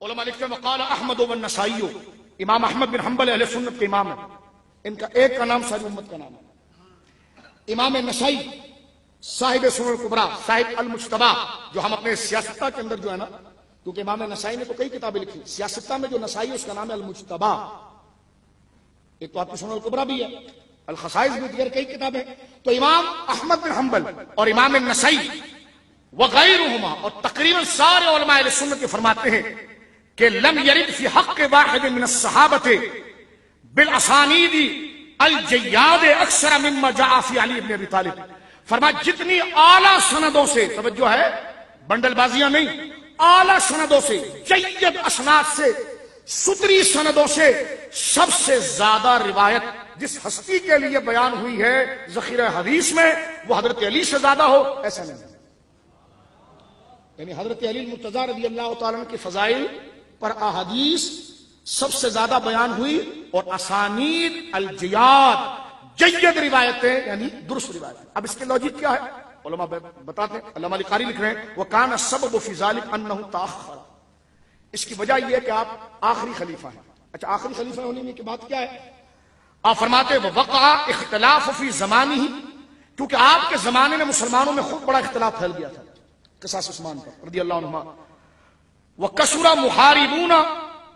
علماء لکھتے ہیں وقال احمد بن نسائی، امام احمد بن حنبل اہل سنت کے امام ہیں، ان کا ایک کا نام ساری امت کا نام ہے۔ امام نسائی صاحب سنن الکبریٰ، صاحب المجتبیٰ، جو ہم اپنے سیاستہ کے اندر جو ہے نا، کیونکہ امام نسائی نے تو کئی کتابیں لکھی، سیاستہ میں جو نسائی اس کا نام ہے المجتبیٰ، ایک تو آپ کی سنن الکبریٰ بھی ہے، الخصائص بھی، دیگر کئی کتابیں۔ تو امام احمد بن حنبل اور امام نسائی وغیرہما اور تقریباً سارے علماء اہل سنت کے فرماتے ہیں کہ لم یرد فی حق واحد من الصحابۃ بالاسانید الجیاد اکثر مما جاء فی علی بن ابی طالب۔ فرمایا جتنی اعلیٰ سندوں سے، توجہ ہے بنڈل بازیاں نہیں، اعلیٰ سندوں سے، جید اسناد سے، ستری سندوں سے سب سے زیادہ روایت جس ہستی کے لیے بیان ہوئی ہے ذخیرہ حدیث میں، وہ حضرت علی سے زیادہ ہو، ایسا نہیں۔ یعنی حضرت علی المرتضیٰ رضی اللہ تعالیٰ عنہ کی فضائل پر احادیث سب سے زیادہ بیان ہوئی، اور اسانید الجیاد، جید روایتیں یعنی درست روایتیں۔ اب اس کے لاجک کیا ہے علماء بتاتے ہیں، علامہ علی قاری لکھ رہے ہیں وَكَانَ السَّبَبُ فِي ذَلِكَ أَنَّهُ تَأَخَّرَ، اس کی وجہ یہ ہے کہ آپ آخری خلیفہ ہیں۔ اچھا آخری خلیفہ ہونے کی بات کیا ہے؟ آپ فرماتے ہیں وَوَقَعَ اِخْتِلَافُ فِي زَمَانِهِ، کیونکہ آپ کے زمانے میں مسلمانوں میں خود بڑا اختلاف پھیل گیا تھا قصاص عثمان پر رضی اللہ عنہ، وَكَثُرَ مُحَارِبُونَ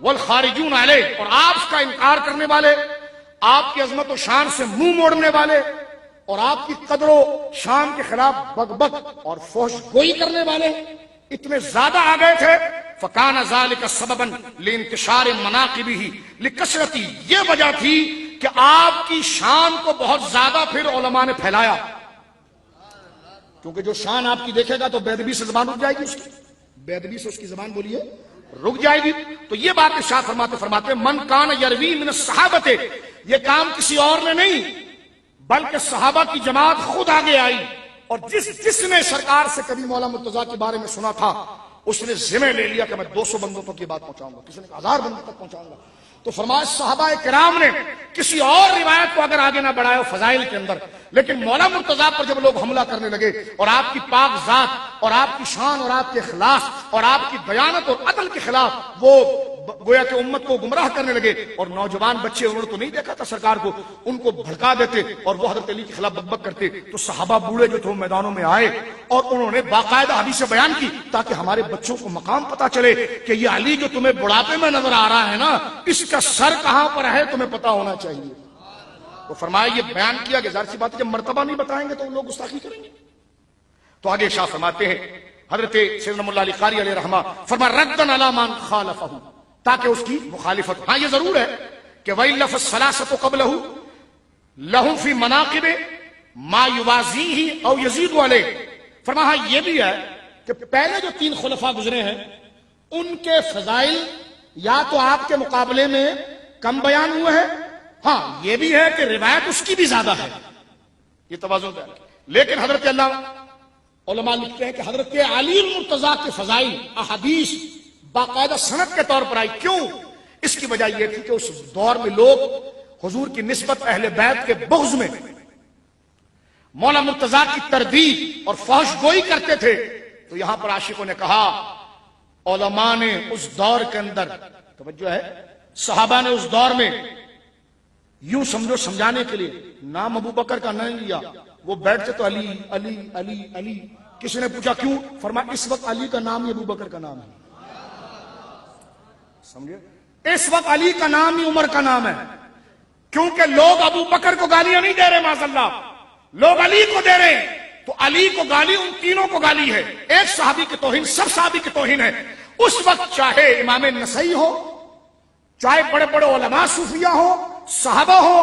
وَالْخَارِجُونَ عَلَيْهِ، اور آپ کا انکار کرنے والے، آپ کی عظمت و شان سے منہ موڑنے والے، اور آپ کی قدر و شان کے خلاف بک بک اور فحش گوئی کرنے والے اتنے زیادہ آ گئے تھے۔ فَكَانَ ذَلِكَ سَبَبًا لِانْتِشَارِ مَنَاقِبِهِ لِكَثْرَتِ، یہ وجہ تھی کہ آپ کی شان کو بہت زیادہ پھر علماء نے پھیلایا، کیونکہ جو شان آپ کی دیکھے گا تو بے ادبی سے زبان رک جائے گی، اس کی بے ادبی سے اس کی زبان بولیے رک جائے گی۔ تو یہ بات ارشاد فرماتے من کان یروی من الصحابۃ، یہ کام کسی اور نے نہیں بلکہ صحابہ کی جماعت خود آگے آئی، اور جس نے سرکار سے کبھی مولا مرتضیٰ کے بارے میں سنا تھا اس نے ذمہ لے لیا کہ میں 200 بندوں تک یہ بات پہنچاؤں گا، کسی نے 1000 بندوں تک پہنچاؤں گا۔ تو فرمایا صحابہ کرام نے کسی اور روایت کو اگر آگے نہ بڑھایا فضائل کے اندر، لیکن مولا مرتضیٰ پر جب لوگ حملہ کرنے لگے اور آپ کی پاک ذات اور آپ کی شان اور آپ کے اخلاص اور آپ کی دیانت اور عدل کے خلاف وہ گویا کہ امت کو گمراہ کرنے لگے، اور نوجوان بچے انہوں نے تو نہیں دیکھا تھا سرکار کو، ان کو بھڑکا دیتے اور وہ حضرت علی کے خلاف بک بک کرتے، تو صحابہ بوڑھے جو تھے وہ میدانوں میں آئے اور انہوں نے باقاعدہ حدیث بیان کی تاکہ ہمارے بچوں کو مقام پتا چلے کہ یہ علی جو تمہیں بڑھاپے میں نظر آ رہا ہے نا، اس کا سر کہاں پر ہے تمہیں پتا ہونا چاہیے۔ تو فرمایا یہ بیان کیا کہ ظاہر سی بات ہے جب مرتبہ نہیں بتائیں گے تو لوگ گستاخی کریں گے۔ تو آگے شاہ فرماتے ہیں حضرت سیدنا مولا علی قاری علیہ رحمہ، فرمایا ردًا علی من خالفہ، تاکہ اس کی مخالفت۔ ہاں یہ ضرور ہے کہ وَإِلَّا فَالثَّلَاثَةُ قَبْلَهُ لَهُمْ فِي مَنَاقِبِ مَا يُوَازِيهِ أَوْ يَزِيدُ عَلَيْهِ۔ فرمایا ہاں یہ بھی ہے کہ پہلے جو 3 خلفاء گزرے ہیں ان کے فضائل یا تو آپ کے مقابلے میں کم بیان ہوئے ہیں، ہاں یہ بھی ہے کہ روایت اس کی بھی زیادہ ہے، یہ توازن ہے۔ لیکن حضرت علماء لکھتے ہیں کہ حضرت علی المرتضیٰ کے فضائل احادیث باقاعدہ سند کے طور پر آئی۔ کیوں؟ اس کی وجہ یہ تھی کہ اس دور میں لوگ حضور کی نسبت اہل بیت کے بغض میں مولا مرتضیٰ کی تردید اور فحش گوئی کرتے تھے۔ تو یہاں پر عاشقوں نے کہا، علماء نے اس دور کے اندر، توجہ ہے، صحابہ نے اس دور میں یوں سمجھو سمجھانے کے لیے نام ابو بکر کا نہیں لیا، وہ بیٹھتے تو علی علی علی علی۔ کسی نے پوچھا کیوں؟ فرمایا اس وقت علی کا نام ہی ابو بکر کا نام ہے، سمجھے؟ اس وقت علی کا نام ہی عمر کا نام ہے، کیونکہ لوگ ابو بکر کو گالیاں نہیں دے رہے، معاذ اللہ لوگ علی کو دے رہے ہیں۔ تو علی کو گالی ان تینوں کو گالی ہے، ایک صحابی کی توہین سب صحابی کی توہین ہے۔ اس وقت چاہے امام نسائی ہو، چاہے بڑے بڑے علماء صوفیہ ہو، صحابہ ہو،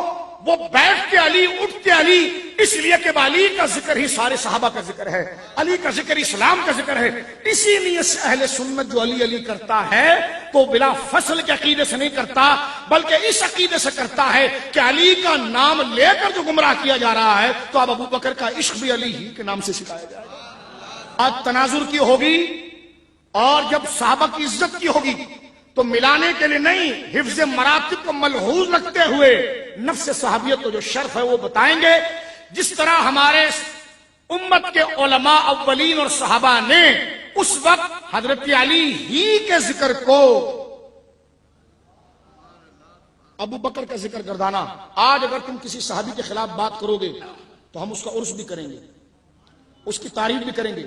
وہ بیٹھ کے علی اٹھتے علی، اس لیے کہ علی کا ذکر ہی سارے صحابہ کا ذکر ہے، علی کا ذکر اسلام کا ذکر ہے۔ اسی لیے سے اہل سنت جو علی علی کرتا ہے تو بلا فصل کے عقیدے سے نہیں کرتا، بلکہ اس عقیدے سے کرتا ہے کہ علی کا نام لے کر جو گمراہ کیا جا رہا ہے تو اب ابو بکر کا عشق بھی علی ہی کے نام سے سکھایا جائے گا۔ آج تناظر کی ہوگی اور جب صحابہ کی عزت کی ہوگی تو ملانے کے لیے نہیں، حفظ مراتب کو ملحوظ رکھتے ہوئے نفس صحابیت کو جو شرف ہے وہ بتائیں گے۔ جس طرح ہمارے امت کے علماء اولین اور صحابہ نے اس وقت حضرت علی ہی کے ذکر کو ابو بکر کا ذکر گردانا. آج اگر تم کسی صحابی کے خلاف بات کرو گے تو ہم اس کا عرس بھی کریں گے, اس کی تعریف بھی کریں گے,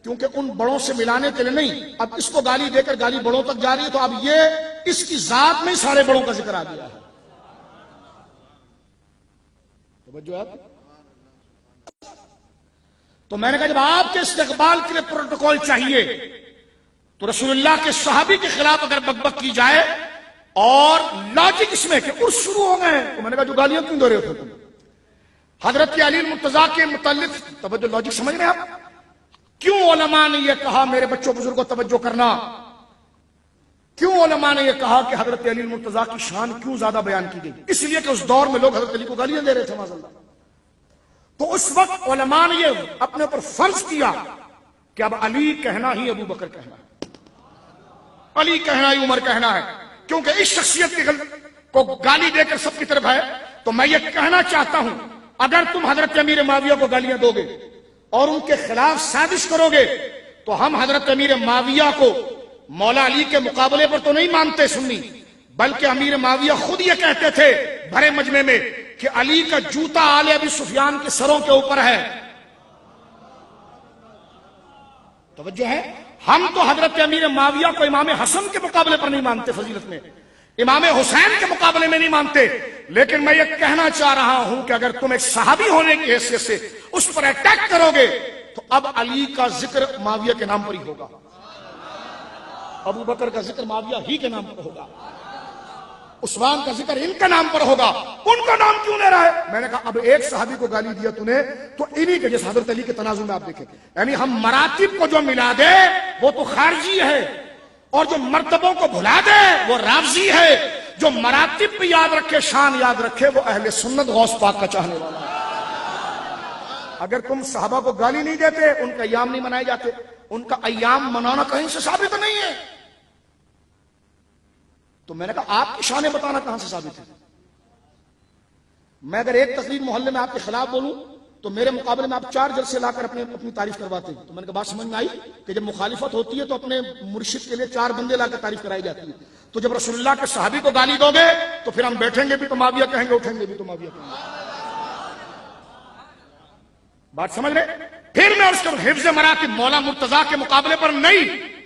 کیونکہ ان بڑوں سے ملانے کے لیے نہیں. اب اس کو گالی دے کر گالی بڑوں تک جا رہی ہے, تو اب یہ اس کی ذات میں سارے بڑوں کا ذکر آ گیا ہے. توجہ ہے. تو میں نے کہا جب آپ کے استقبال کے لیے پروٹوکول چاہیے تو رسول اللہ کے صحابی کے خلاف اگر بکبک کی جائے اور لاجک اس میں کہ عرس شروع ہو گئے, تو میں نے کہا جو گالیاں کیوں دے رہے ہو تم حضرت علی المرتضیٰ کے متعلق؟ توجہ, لاجک سمجھ رہے ہیں آپ؟ کیوں علماء نے یہ کہا میرے بچوں بزرگوں توجہ کرنا, کیوں علماء نے یہ کہا کہ حضرت علی المرتضیٰ کی شان کیوں زیادہ بیان کی گئی؟ اس لیے کہ اس دور میں لوگ حضرت علی کو گالیاں دے رہے تھے معاذ اللہ. تو اس وقت علماء نے یہ اپنے اوپر فرض کیا کہ اب علی کہنا ہی ابو بکر کہنا ہے, علی کہنا ہی عمر کہنا ہے, کیونکہ اس شخصیت کی کو گالی دے کر سب کی طرف ہے. تو میں یہ کہنا چاہتا ہوں اگر تم حضرت امیر معاویہ کو گالیاں دو گے اور ان کے خلاف سازش کرو گے تو ہم حضرت امیر معاویہ کو مولا علی کے مقابلے پر تو نہیں مانتے سنی, بلکہ امیر معاویہ خود یہ کہتے تھے بھرے مجمع میں کہ علی کا جوتا آل ابی سفیان کے سروں کے اوپر ہے. توجہ ہے. ہم تو حضرت امیر معاویہ کو امام حسن کے مقابلے پر نہیں مانتے فضیلت میں, امام حسین کے مقابلے میں نہیں مانتے, لیکن میں یہ کہنا چاہ رہا ہوں کہ اگر تم ایک صحابی ہونے کی حیثیت سے اس پر اٹیک کرو گے تو اب علی کا ذکر معاویہ کے نام پر ہی ہوگا, ابو بکر کا ذکر معاویہ ہی کے نام پر ہوگا, عثمان کا ذکر ان کا نام پر ہوگا. ان کا نام کیوں لے رہا ہے؟ میں نے کہا اب ایک صحابی کو گالی دیا تو نے, تو انہی کے جیسے حضرت علی کے تنازع میں آپ دیکھیں, یعنی ہم مراتب کو جو ملا دے وہ تو خارجی ہے, اور جو مرتبوں کو بھلا دے وہ رافضی ہے. جو مراتب بھی یاد رکھے, شان یاد رکھے, وہ اہل سنت غوث پاک کا چاہنے والا ہے. اگر تم صحابہ کو گالی نہیں دیتے, ان کے ایام نہیں منائے جاتے, ان کا ایام منانا کہیں سے ثابت نہیں ہے, تو میں نے کہا آپ کی شانیں بتانا کہاں سے ثابت ہے؟ میں اگر ایک تقریر محلے میں آپ کے خلاف بولوں تو میرے مقابلے میں آپ 4 جلسے لا کر اپنی تعریف کرواتے ہیں. تو میں نے کہا بات سمجھ میں آئی کہ جب مخالفت ہوتی ہے تو اپنے مرشد کے لیے 4 بندے لا کر تعریف کرائی جاتی ہے. تو جب رسول اللہ کے صحابی کو گالی دو گے تو پھر ہم بیٹھیں گے بھی تو معاویہ کہیں گے, اٹھیں گے بھی تو معاویہ کہیں گے. بات سمجھ رہے؟ پھر میں اس کو حفظ مراتب مولا مرتضیٰ کے مقابلے پر نہیں,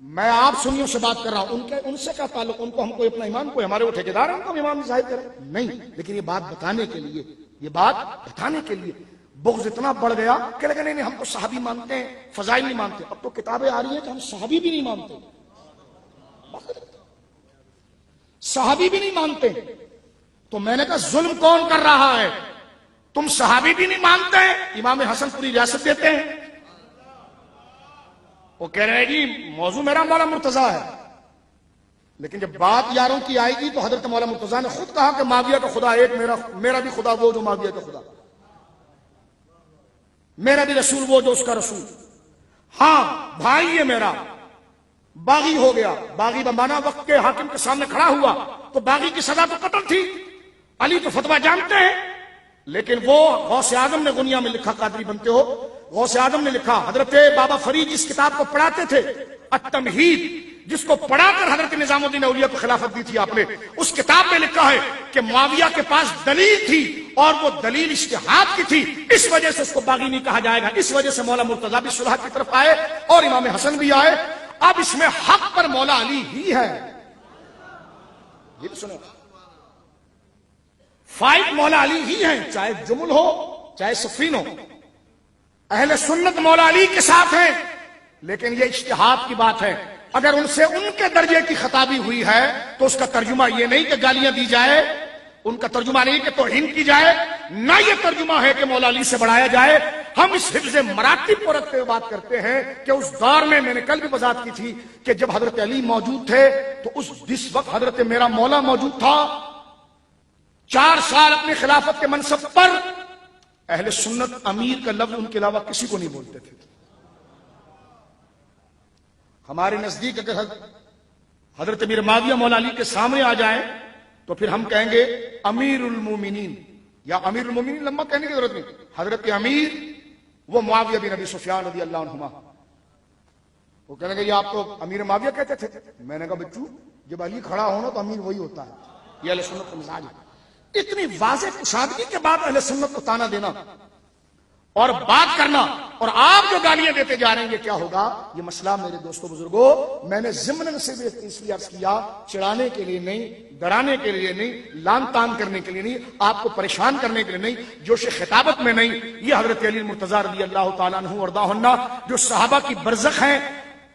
میں آپ سنیوں سے بات کر رہا ہوں. ان سے کیا تعلق؟ ان کو ہم کوئی اپنا امام, کوئی ہمارے وہ ٹھیکیدار ہیں ان کو امام ظاہر کریں؟ نہیں, لیکن یہ بات بتانے کے لیے, یہ بات بتانے کے لیے بغض اتنا بڑھ گیا کہ لگا نہیں ہم تو صحابی مانتے ہیں, فضائل نہیں مانتے. اب تو کتابیں آ رہی ہیں کہ ہم صحابی بھی نہیں مانتے, صحابی بھی نہیں مانتے. تو میں نے کہا ظلم کون کر رہا ہے؟ تم صحابی بھی نہیں مانتے, امام حسن پوری ریاست دیتے ہیں. وہ کہہ رہے ہیں جی موضوع میرا مولا مرتضیٰ ہے, لیکن جب بات یاروں کی آئے گی تو حضرت مولا مرتضیٰ نے خود کہا کہ معاویہ کا خدا ایک, میرا بھی خدا وہ جو معاویہ کا خدا, میرا بھی رسول وہ جو اس کا رسول. ہاں بھائی یہ میرا باغی ہو گیا, باغی بمانا وقت کے حاکم کے سامنے کھڑا ہوا تو باغی کی سزا تو قتل تھی. علی تو فتویٰ جانتے ہیں, لیکن وہ غوث اعظم نے غنیہ میں لکھا, قادری بنتے ہو, غوث اعظم نے لکھا, حضرت بابا فرید جس کتاب کو پڑھاتے تھے التمہید, جس کو پڑھا کر حضرت نظام الدین اولیاء کو خلافت دی تھی آپ نے, اس کتاب میں لکھا ہے کہ معاویہ کے پاس دلیل تھی اور وہ دلیل اجتہاد کی تھی, اس وجہ سے اس کو باغی نہیں کہا جائے گا. اس وجہ سے مولا مرتضیٰ بھی صلح کی طرف آئے اور امام حسن بھی آئے. اب اس میں حق پر مولا علی ہی ہے. یہ بھی سنو, فائٹ مولا علی ہی ہیں, چاہے جمل ہو چاہے صفین ہو. اہل سنت مولا علی کے ساتھ ہیں, لیکن یہ اجتہاد کی بات ہے. اگر ان سے ان کے درجے کی خطابی ہوئی ہے تو اس کا ترجمہ یہ نہیں کہ گالیاں دی جائے, ان کا ترجمہ نہیں کہ توہین کی جائے, نہ یہ ترجمہ ہے کہ مولا علی سے بڑھایا جائے. ہم اس حفظ مراتب کو رکھتے ہوئے بات کرتے ہیں کہ اس دور میں نے کل بھی وضاحت کی تھی کہ جب حضرت علی موجود تھے تو جس وقت حضرت میرا مولا موجود تھا, 4 سال اپنی خلافت کے منصب پر اہل سنت امیر کا لفظ ان کے علاوہ کسی کو نہیں بولتے تھے. ہمارے نزدیک اگر حضرت امیر معاویہ مولا علی کے سامنے آ جائیں تو پھر ہم کہیں گے امیر المومنین, یا امیر المومنین لمبا کہنے کی ضرورت نہیں, حضرت امیر وہ معاویہ بن ابی سفیان رضی اللہ عنہما. وہ کہنے لگے یہ آپ تو امیر معاویہ کہتے تھے. میں نے کہا بچو جب علی کھڑا ہونا تو امیر وہی ہوتا ہے. یہ اہل سنت کا مزاج ہے. اتنی واضح کشادگی کے بعد اہل سنت کو تانا دینا اور بات کرنا، اور آپ جو گالیاں دیتے جا رہے ہیں یہ کیا ہوگا؟ یہ مسئلہ میرے دوستوں بزرگوں میں نے ضمن سے بھی اس لیے عرض کیا، چڑھانے کے لیے نہیں، ڈرانے کے لیے نہیں، لان تان کرنے کے لیے نہیں، آپ کو پریشان کرنے کے لیے نہیں، جوش خطابت میں نہیں. یہ حضرت علی المرتضیٰ رضی اللہ تعالیٰ عنہ وارضاہ عنہ جو صحابہ کی برزخ ہیں،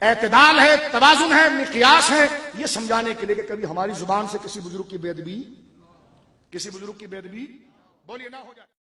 اعتدال ہے، توازن ہے، مقیاس ہے، یہ سمجھانے کے لیے کہ کبھی ہماری زبان سے کسی بزرگ کی بے ادبی بولیے نہ ہو جائے.